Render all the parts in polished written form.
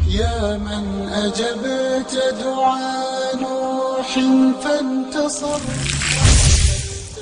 يا من أجبت دعاء نوح فانتصر.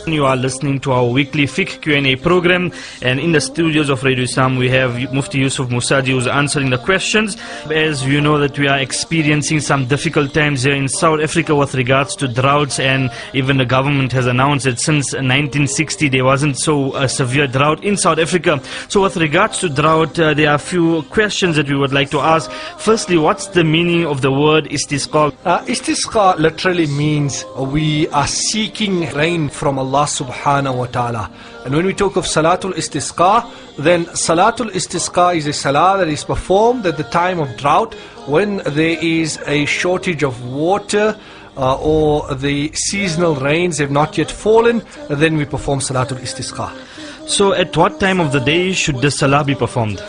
You are listening to our weekly fiqh Q&A program, and in the studios of Radio Islam we have Mufti Moosagie who's answering the questions. As you know that we are experiencing some difficult times here in South Africa with regards to droughts, and even the government has announced that since 1960 there wasn't so a severe drought in South Africa. So with regards to drought, there are a few questions that we would like to ask. Firstly, what's the meaning of the word istisqa? Istisqa literally means we are seeking rain from Allah subhanahu wa ta'ala. And when we talk of Salaatul Istisqaa, then Salaatul Istisqaa is a salah that is performed at the time of drought, when there is a shortage of water or the seasonal rains have not yet fallen. Then we perform Salaatul Istisqaa. So at what time of the day should the salah be performed?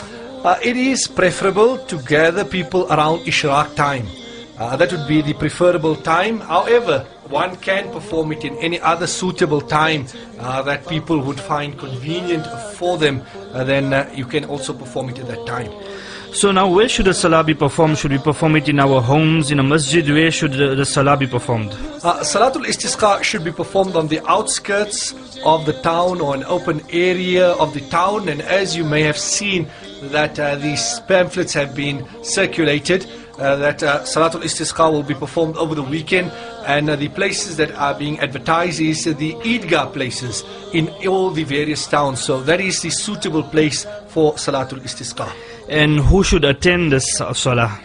It is preferable to gather people around Ishraq time. That would be the preferable time. However, one can perform it in any other suitable time that people would find convenient for them. Then you can also perform it at that time. So now, where should the salah be performed? Should we perform it in our homes, in a masjid? Where should the salah be performed? Salaatul Istisqa should be performed on the outskirts of the town or an open area of the town. And as you may have seen that these pamphlets have been circulated, that Salaatul Istisqa will be performed over the weekend, and the places that are being advertised is the Eidgah places in all the various towns. So that is the suitable place for Salaatul Istisqa. And who should attend this salah?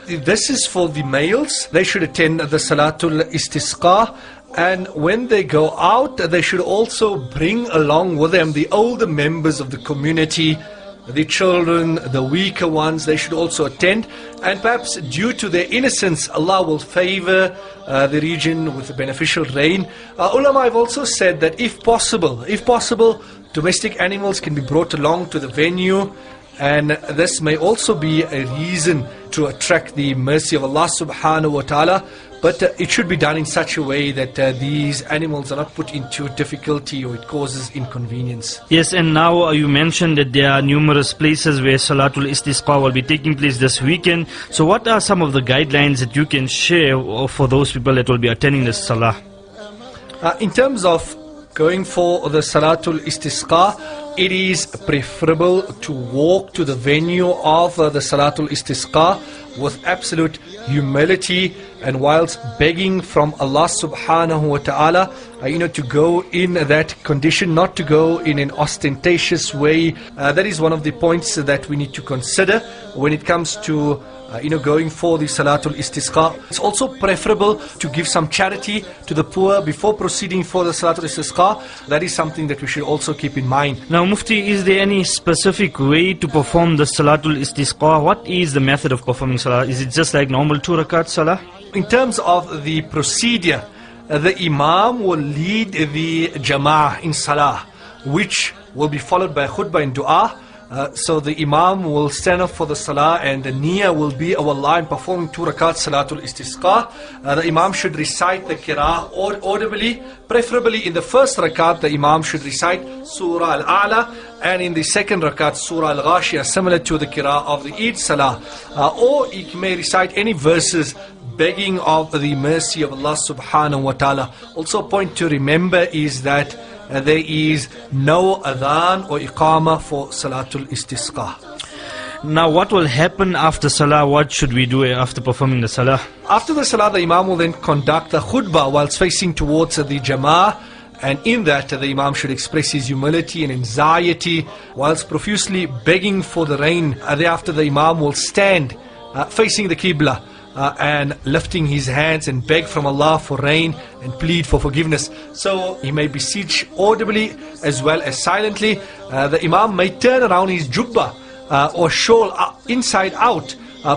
This is for the males. They should attend the Salaatul Istisqa, and when they go out, they should also bring along with them the older members of the community, the children, the weaker ones. They should also attend, and perhaps due to their innocence, Allah will favor the region with beneficial rain. Ulama have also said that if possible, domestic animals can be brought along to the venue, and this may also be a reason to attract the mercy of Allah subhanahu wa ta'ala. But it should be done in such a way that these animals are not put into difficulty or it causes inconvenience. Yes, and now you mentioned that there are numerous places where Salaatul Istisqa will be taking place this weekend. So what are some of the guidelines that you can share for those people that will be attending this salah? In terms of going for the Salaatul Istisqa, it is preferable to walk to the venue of the Salaatul Istisqa with absolute humility, and whilst begging from Allah subhanahu wa ta'ala, to go in that condition, not to go in an ostentatious way. That is one of the points that we need to consider when it comes to going for the Salaatul Istisqa. It's also preferable to give some charity to the poor before proceeding for the Salaatul Istisqa. That is something that we should also keep in mind. Now Mufti, is there any specific way to perform the Salaatul Istisqa? What is the method of performing salah? Is it just like normal 2 rakat salah? In terms of the procedure, the Imam will lead the Jama'ah in salah, which will be followed by khutbah and dua. So the Imam will stand up for the salah, and the niyyah will be our line performing 2 rakat Salatul Istisqa. The Imam should recite the qira'ah audibly. Preferably in the first rakat, the Imam should recite Surah Al-A'la, and in the second rakat, Surah Al-Ghashiyah, similar to the qira'ah of the Eid Salah. Or he may recite any verses begging of the mercy of Allah subhanahu wa ta'ala. Also a point to remember is that there is no adhan or iqamah for Salatul Istisqa. Now what will happen after salah? What should we do after performing the salah? After the salah, the Imam will then conduct the khutbah whilst facing towards the Jama'ah. And in that, the Imam should express his humility and anxiety whilst profusely begging for the rain. Thereafter, the Imam will stand facing the Qibla and lifting his hands and beg from Allah for rain and plead for forgiveness. So he may beseech audibly as well as silently. The Imam may turn around his jubbah or shawl inside out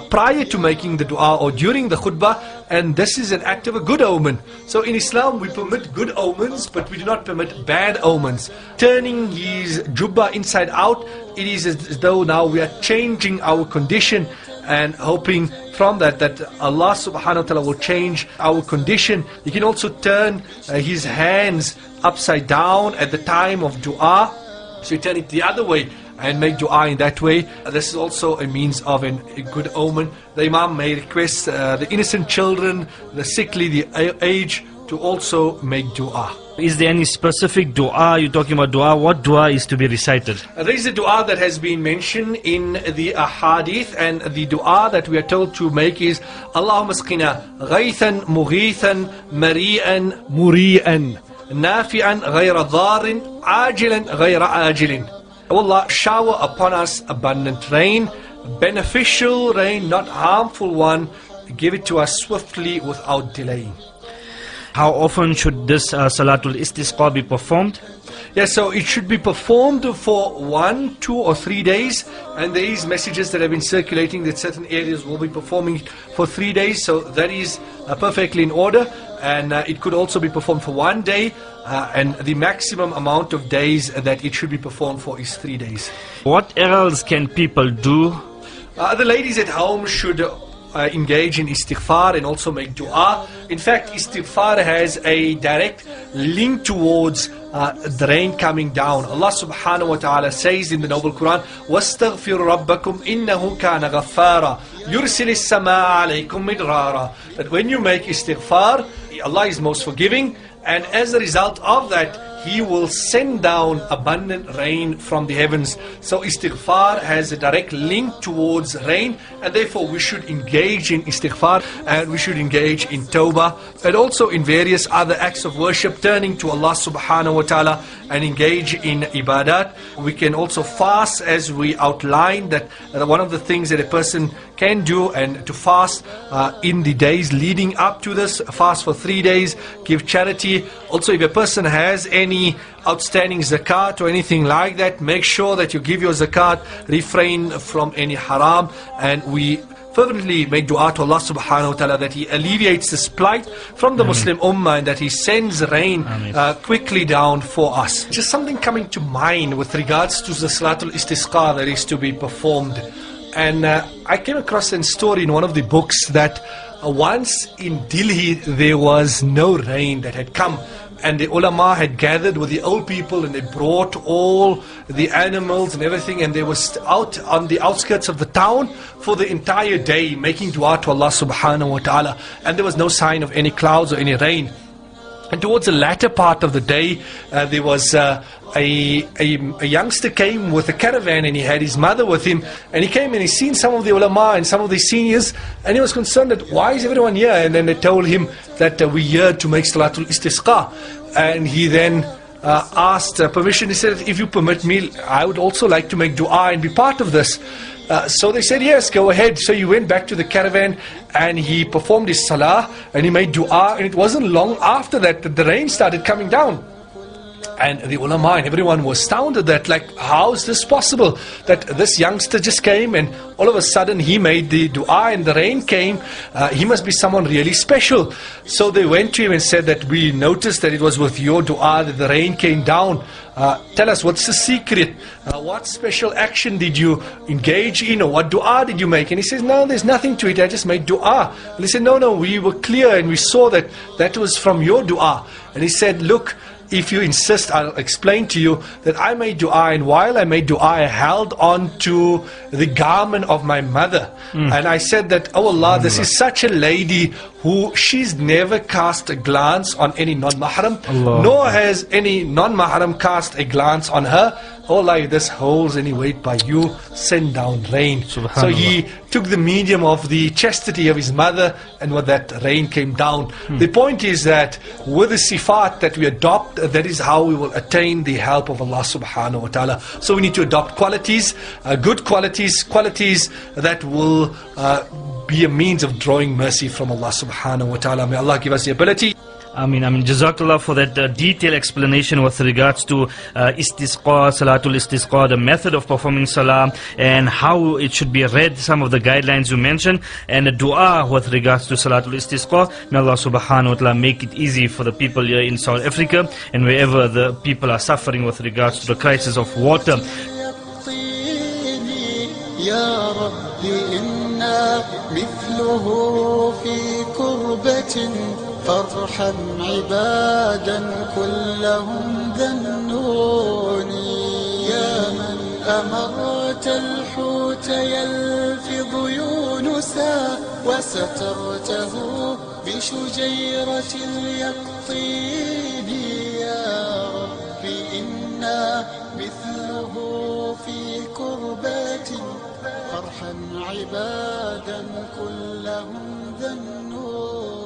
prior to making the dua or during the khutbah, and this is an act of a good omen. So in Islam we permit good omens, but we do not permit bad omens. Turning his jubbah inside out, it is as though now we are changing our condition and hoping from that Allah subhanahu wa ta'ala will change our condition. He can also turn his hands upside down at the time of dua. So you turn it the other way and make dua in that way. This is also a means of a good omen. The Imam may request the innocent children, the sickly, the aged, to also make dua. Is there any specific dua? You're talking about dua. What dua is to be recited? There is a dua that has been mentioned in the ahadith, and the dua that we are told to make is Allahumma asqina ghaythan mughithan mari'an muri'an nafi'an ghayra dharin ajilan ghayra ajilin. O Allah, shower upon us abundant rain, beneficial rain, not harmful one. Give it to us swiftly without delaying. How often should this Salaatul Istisqaa be performed? Yes, so it should be performed for 1, 2 or 3 days, and there is messages that have been circulating that certain areas will be performing for 3 days, so that is perfectly in order. And it could also be performed for 1 day, and the maximum amount of days that it should be performed for is 3 days. What else can people do? The ladies at home should engage in istighfar and also make dua. In fact, istighfar has a direct link towards the rain coming down. Allah subhanahu wa ta'ala says in the Noble Quran, وَاسْتَغْفِرُ رَبَّكُمْ إِنَّهُ كَانَ غَفَّارًا يُرْسِلِ السَّمَاءَ عَلَيْكُمْ مِدْرَارًا. That when you make istighfar, Allah is most forgiving, and as a result of that, He will send down abundant rain from the heavens. So istighfar has a direct link towards rain, and therefore we should engage in istighfar, and we should engage in tawbah, and also in various other acts of worship, turning to Allah subhanahu wa ta'ala and engage in ibadat. We can also fast, as we outlined that one of the things that a person can do, and to fast in the days leading up to this, fast for 3 days, give charity. Also, if a person has any outstanding zakat or anything like that, make sure that you give your zakat, refrain from any haram, and we fervently make dua to Allah subhanahu wa ta'ala that He alleviates this plight from the Muslim ummah, and that He sends rain quickly down for us. Just something coming to mind with regards to the Salaatul Istisqaa that is to be performed. And I came across a story in one of the books that once in Delhi there was no rain that had come, and the ulama had gathered with the old people, and they brought all the animals and everything, and they were out on the outskirts of the town for the entire day making dua to Allah subhanahu wa ta'ala, and there was no sign of any clouds or any rain. And towards the latter part of the day, there was a youngster came with a caravan, and he had his mother with him, and he came and he seen some of the ulama and some of the seniors, and he was concerned that why is everyone here? And then they told him that we're here to make Salaatul Istisqaa. And he then asked permission. He said, if you permit me, I would also like to make dua and be part of this. So they said, yes, go ahead. So he went back to the caravan, and he performed his salah, and he made dua, and it wasn't long after that the rain started coming down. And the ulama and everyone was astounded that, like, how is this possible? That this youngster just came and all of a sudden he made the dua and the rain came. He must be someone really special. So they went to him and said that we noticed that it was with your dua that the rain came down. Tell us, what's the secret? What special action did you engage in, or what dua did you make? And he says, no, there's nothing to it, I just made dua. And he said, no, we were clear and we saw that that was from your dua. And he said, look, if you insist, I'll explain to you that I made dua, and while I made dua, I held on to the garment of my mother. And I said that, oh Allah, this is such a lady who she's never cast a glance on any non-mahram, nor has any non-mahram cast a glance on her. Oh Allah, this holds any weight by you, send down rain. So he took the medium of the chastity of his mother, and with that rain came down. The point is that with the sifat that we adopt, that is how we will attain the help of Allah subhanahu wa ta'ala. So we need to adopt qualities, good qualities, qualities that will be a means of drawing mercy from Allah subhanahu wa ta'ala. May Allah give us the ability. Ameen. Jazakallah for that detailed explanation with regards to Istisqaa, Salaatul Istisqaa, the method of performing Salah, and how it should be read, some of the guidelines you mentioned, and the dua with regards to Salaatul Istisqaa. May Allah subhanahu wa ta'ala make it easy for the people here in South Africa and wherever the people are suffering with regards to the crisis of water. يا رب إنا مثله في كربة فارحم عبادا كلهم ذنوني يا من أمرت الحوت يلفظ يونسا وسترته بشجيرة اليقطين. يا رب إنا مثله في كربات فارحم عبادا كلهم ذا النور.